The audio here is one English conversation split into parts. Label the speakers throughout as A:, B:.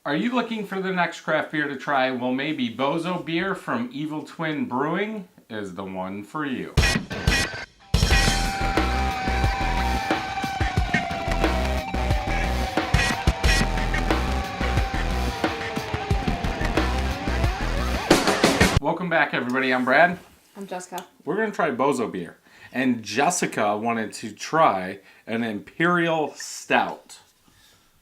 A: Are you looking for the next craft beer to try? Well, maybe Bozo Beer from Evil Twin Brewing is the one for you. Welcome back, everybody. I'm Brad.
B: I'm Jessica.
A: We're going to try Bozo Beer. And Jessica wanted to try an Imperial Stout.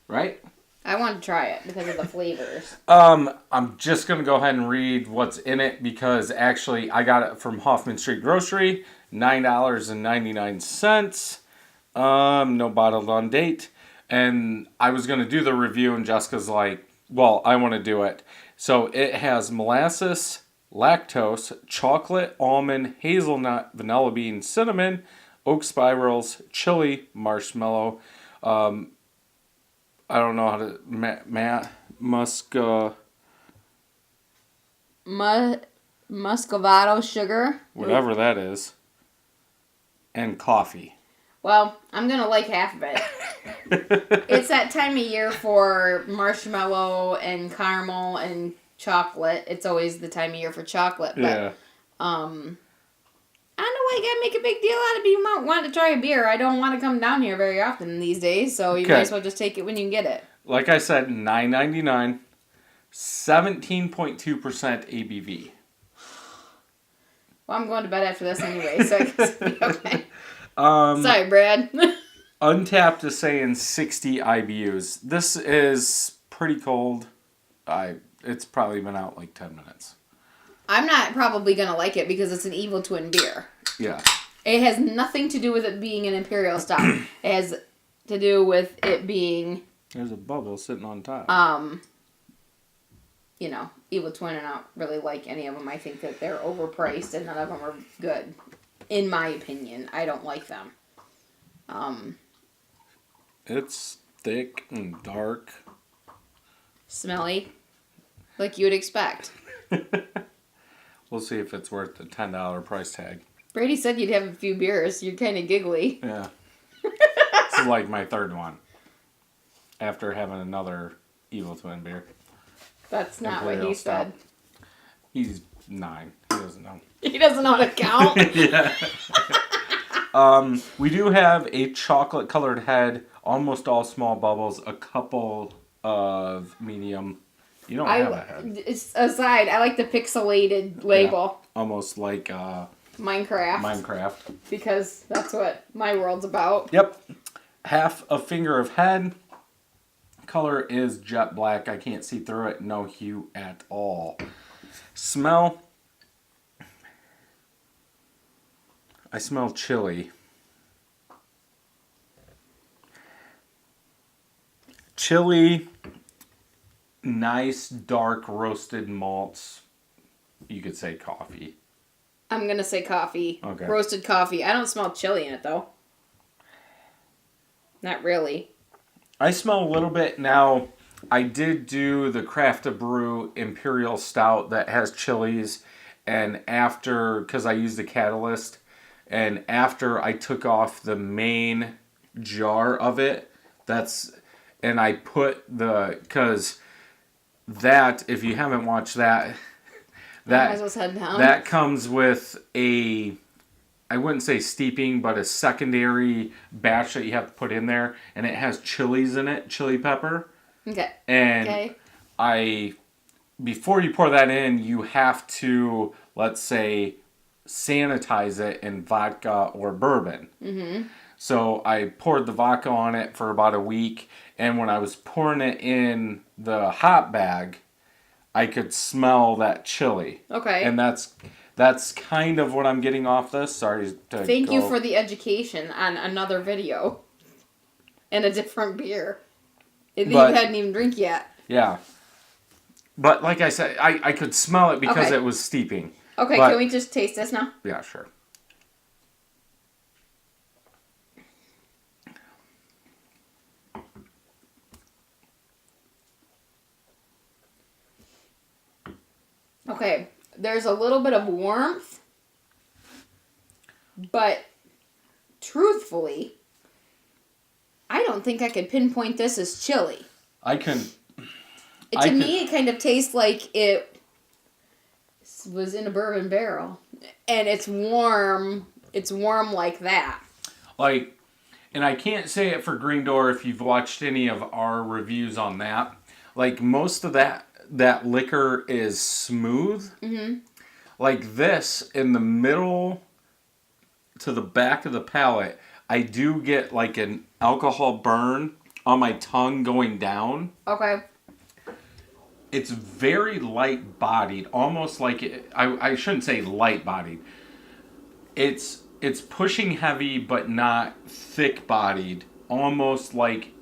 A: Right?
B: I want to try it because of the flavors.
A: I'm just going to go ahead and read what's in it because actually I got it from Hoffman Street Grocery, $9.99. No bottled on date. And I was going to do the review and Jessica's like, well, I want to do it. So it has molasses, lactose, chocolate, almond, hazelnut, vanilla bean, cinnamon, oak spirals, chili, marshmallow, I don't know how to...
B: Muscovado sugar.
A: Whatever that is. And coffee.
B: Well, I'm going to like half of it. It's that time of year for marshmallow and caramel and chocolate. It's always the time of year for chocolate. But,
A: yeah.
B: I don't know why you got to make a big deal out of it. You might want to try a beer. I don't want to come down here very often these days, so you might as well just take it when you can get it.
A: Like I said, $9.99, 17.2% ABV.
B: Well, I'm going to bed after this anyway, so I guess it'll be okay. Sorry, Brad.
A: Untapped is saying 60 IBUs. This is pretty cold. It's probably been out like 10 minutes.
B: I'm not probably going to like it because it's an Evil Twin beer.
A: Yeah.
B: It has nothing to do with it being an Imperial Stout. It has to do with it being...
A: There's a bubble sitting on top.
B: Evil Twin, and I don't really like any of them. I think that they're overpriced and none of them are good. In my opinion, I don't like them.
A: It's thick and dark.
B: Smelly. Like you would expect.
A: We'll see if it's worth the $10 price tag.
B: Brady said you'd have a few beers. You're kind of giggly.
A: Yeah. This is like my third one. After having another Evil Twin beer.
B: That's not
A: Imperial
B: what he
A: Stout.
B: said.
A: He's 9. He doesn't know.
B: He doesn't know how to count.
A: Yeah. We do have a chocolate colored head. Almost all small bubbles. A couple of medium. You don't have a head.
B: It's aside, I like the pixelated label.
A: Yeah. Almost like
B: Minecraft. Because that's what my world's about.
A: Yep. Half a finger of head. Color is jet black. I can't see through it. No hue at all. Smell. I smell chili. Chili. Nice dark roasted malts. You could say coffee.
B: I'm going to say coffee.
A: Okay.
B: Roasted coffee. I don't smell chili in it, though. Not really.
A: I smell a little bit. Now, I did do the Craft to Brew Imperial Stout that has chilies. And after, because I used a catalyst, and after I took off the main jar of it, and I put because that, if you haven't watched that, that comes with I wouldn't say steeping, but a secondary batch that you have to put in there, and it has chilies in it, chili pepper.
B: Okay.
A: And before you pour that in, you have to, let's say, sanitize it in vodka or bourbon. Mm-hmm. So I poured the vodka on it for about a week, and when I was pouring it in the hot bag, I could smell that chili.
B: Okay.
A: And that's kind of what I'm getting off this. Sorry to
B: Thank you for the education on another video. And a different beer. That you hadn't even drink yet.
A: Yeah. But like I said, I could smell it because it was steeping.
B: Okay, can we just taste this now?
A: Yeah, sure.
B: Okay, there's a little bit of warmth, but truthfully, I don't think I could pinpoint this as chili.
A: I can
B: To me, it kind of tastes like it was in a bourbon barrel. And it's warm. It's warm like that.
A: Like, and I can't say it for Green Door if you've watched any of our reviews on that. Like, most of that liquor is smooth. Mm-hmm. Like this, in the middle to the back of the palate, I do get like an alcohol burn on my tongue going down.
B: Okay.
A: It's very light-bodied, almost like I shouldn't say light-bodied. It's pushing heavy, but not thick-bodied, almost like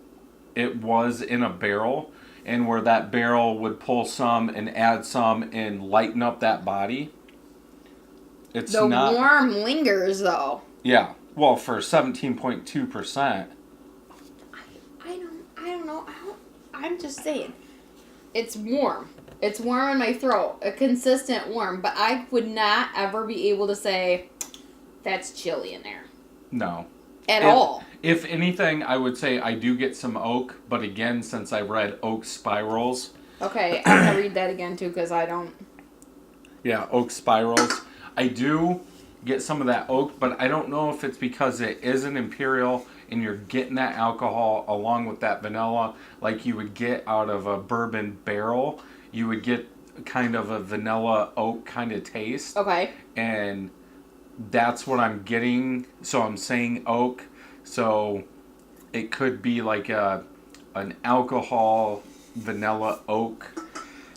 A: it was in a barrel, and where that barrel would pull some and add some and lighten up that body. It's
B: the
A: not
B: warm lingers though.
A: Yeah, well, for 17.2%.
B: I don't know. I'm just saying. It's warm. It's warm in my throat. A consistent warm. But I would not ever be able to say, that's chili in there.
A: No.
B: At all.
A: If anything, I would say I do get some oak. But again, since I read Oak Spirals.
B: Okay, I'm going to read that again too because I don't.
A: Yeah, Oak Spirals. I do get some of that oak, but I don't know if it's because it is an Imperial and you're getting that alcohol along with that vanilla like you would get out of a bourbon barrel. You would get kind of a vanilla oak kind of taste.
B: Okay.
A: And that's what I'm getting. So I'm saying oak. So it could be like an alcohol vanilla oak.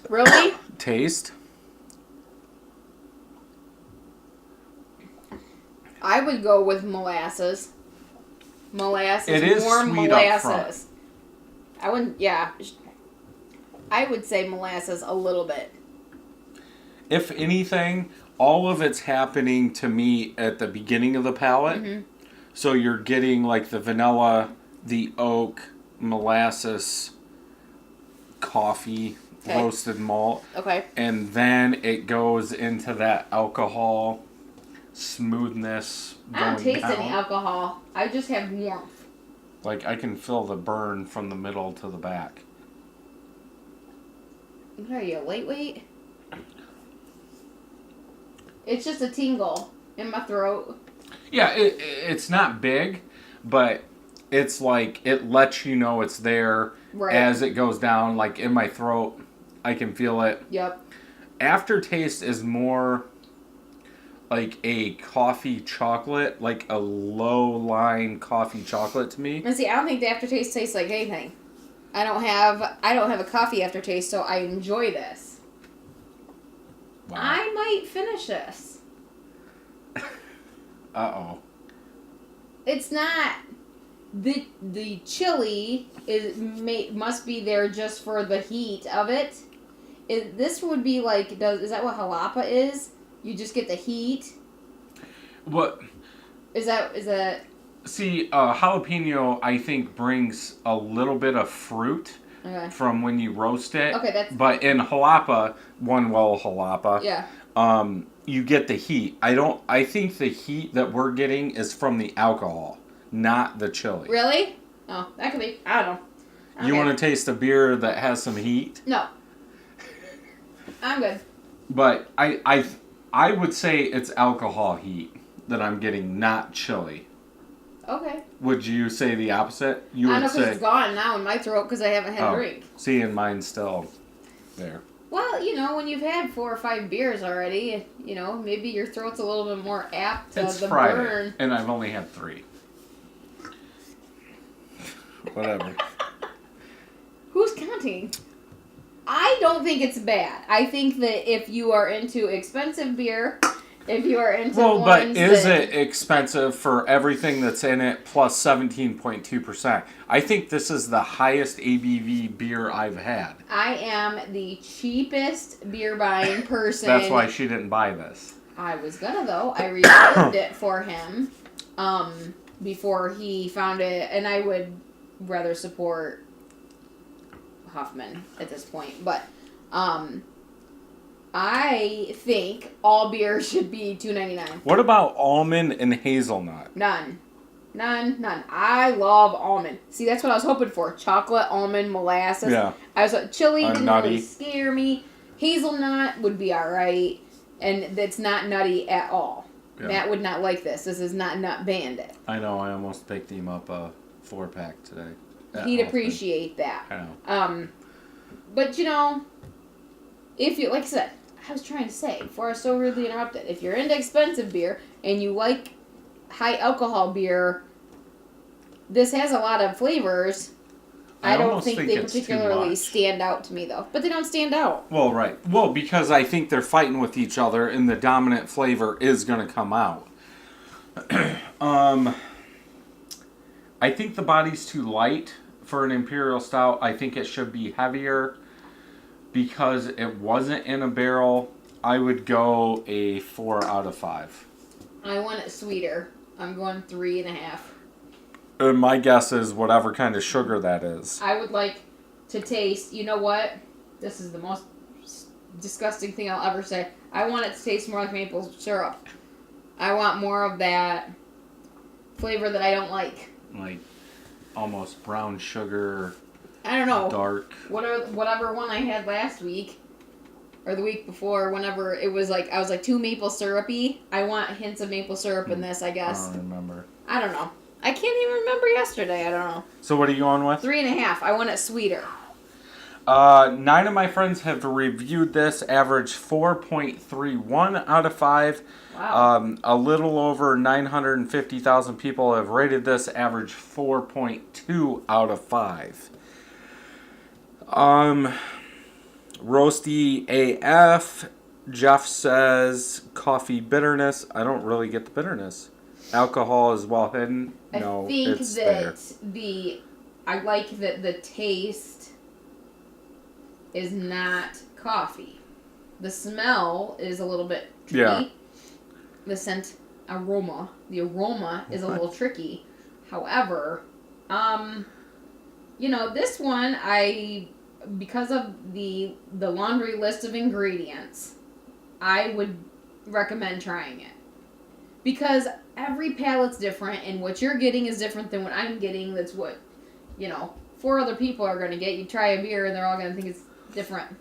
B: Really?
A: Taste.
B: I would go with molasses. Molasses.
A: It is
B: warm
A: sweet
B: molasses.
A: up front.
B: I wouldn't. Yeah. I would say molasses a little bit.
A: If anything, all of it's happening to me at the beginning of the palate. Mm-hmm. So you're getting like the vanilla, the oak, molasses, coffee, roasted malt.
B: Okay.
A: And then it goes into that alcohol smoothness going
B: I don't taste
A: down.
B: any alcohol. I just have warmth.
A: Like, I can feel the burn from the middle to the back.
B: What are you, a lightweight? It's just a tingle in my throat.
A: Yeah, it's not big, but it's like, it lets you know it's there as it goes down. Like, in my throat, I can feel it.
B: Yep.
A: Aftertaste is more like a coffee chocolate, like a low-line coffee chocolate to me.
B: And see, I don't think the aftertaste tastes like anything. I don't have a coffee aftertaste, so I enjoy this. Wow. I might finish this.
A: Uh-oh.
B: It's not the chili must be there just for the heat of it. This would be like is that what jalapa is? You just get the heat.
A: What?
B: Is that?
A: See, jalapeno, I think, brings a little bit of fruit from when you roast it.
B: Okay,
A: But in jalapa, jalapa.
B: Yeah.
A: You get the heat. I think the heat that we're getting is from the alcohol, not the chili.
B: Really? Oh, that could be. I don't know. Okay.
A: You want to taste a beer that has some heat?
B: No. I'm good.
A: But I would say it's alcohol heat that I'm getting, not chili.
B: Okay.
A: Would you say the opposite?
B: I know because it's gone now in my throat because I haven't had a drink.
A: See, and mine's still there.
B: Well, when you've had 4 or 5 beers already, maybe your throat's a little bit more apt to
A: it's
B: the
A: Friday,
B: burn.
A: And I've only had 3. Whatever.
B: Who's counting? I don't think it's bad. I think that if you are into expensive beer, if you are into
A: but is it expensive for everything that's in it plus 17.2%? I think this is the highest ABV beer I've had.
B: I am the cheapest beer buying person.
A: That's why she didn't buy this.
B: I was gonna though. I reserved it for him before he found it, and I would rather support Hoffman at this point, but I think all beer should be $2.99.
A: What about almond and hazelnut?
B: None. None. I love almond. See, that's what I was hoping for. Chocolate, almond, molasses.
A: Yeah.
B: I was chili didn't
A: Nutty.
B: really scare me. Hazelnut would be alright. And it's not nutty at all.
A: Yeah.
B: Matt would not like this. This is not Nut Bandit.
A: I know. I almost picked him up a 4-pack today.
B: He'd appreciate that.
A: I know.
B: But you know, if you, like I said, I was trying to say before I was so rudely interrupted, if you're into expensive beer and you like high alcohol beer, this has a lot of flavors. I don't think they particularly stand out to me, though. But they don't stand out.
A: Well, right. Well, because I think they're fighting with each other, and the dominant flavor is going to come out. I think the body's too light for an Imperial Stout. I think it should be heavier. Because it wasn't in a barrel, I would go a 4 out of 5.
B: I want it sweeter. I'm going 3.5.
A: And my guess is whatever kind of sugar that is.
B: I would like to taste, you know what? This is the most disgusting thing I'll ever say. I want it to taste more like maple syrup. I want more of that flavor that I don't like.
A: Like almost brown sugar.
B: I don't know.
A: Dark.
B: Whatever one I had last week. Or the week before, whenever it was like, I was like too maple syrupy. I want hints of maple syrup in this, I guess.
A: I don't remember.
B: I don't know. I can't even remember yesterday. I don't know.
A: So what are you going with?
B: 3.5. I want it sweeter.
A: 9 of my friends have reviewed this, average 4.31 out of 5.
B: Wow.
A: A little over 950,000 people have rated this, average 4.2 out of 5. Roasty AF. Jeff says coffee bitterness. I don't really get the bitterness. Alcohol is well hidden. No,
B: I think
A: it's
B: that
A: there.
B: I like that the taste is not coffee. The smell is a little bit tricky.
A: Yeah.
B: The scent aroma. The aroma is a little tricky. However, you know, this one because of the laundry list of ingredients, I would recommend trying it. Because every palate's different, and what you're getting is different than what I'm getting. That's what, 4 other people are going to get. You try a beer, and they're all going to think it's different,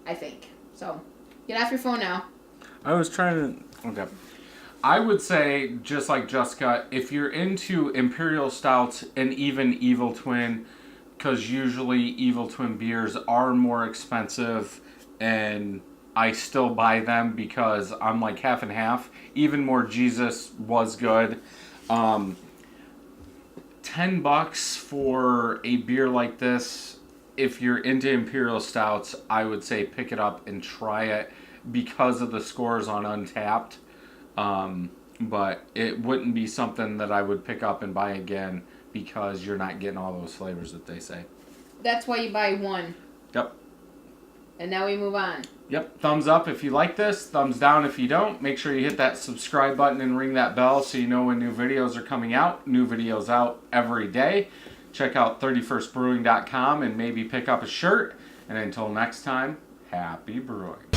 B: I think. So, get off your phone now.
A: I was trying to... Okay. I would say, just like Jessica, if you're into Imperial Stouts and even Evil Twin, because usually Evil Twin beers are more expensive, and I still buy them because I'm like half and half. Even More Jesus was good. $10 for a beer like this. If you're into Imperial Stouts, I would say pick it up and try it because of the scores on Untapped. But it wouldn't be something that I would pick up and buy again because you're not getting all those flavors that they say.
B: That's why you buy one.
A: Yep.
B: And now we move on.
A: Yep. Thumbs up if you like this. Thumbs down if you don't. Make sure you hit that subscribe button and ring that bell so you know when new videos are coming out. New videos out every day. Check out 31stbrewing.com and maybe pick up a shirt. And until next time, happy brewing.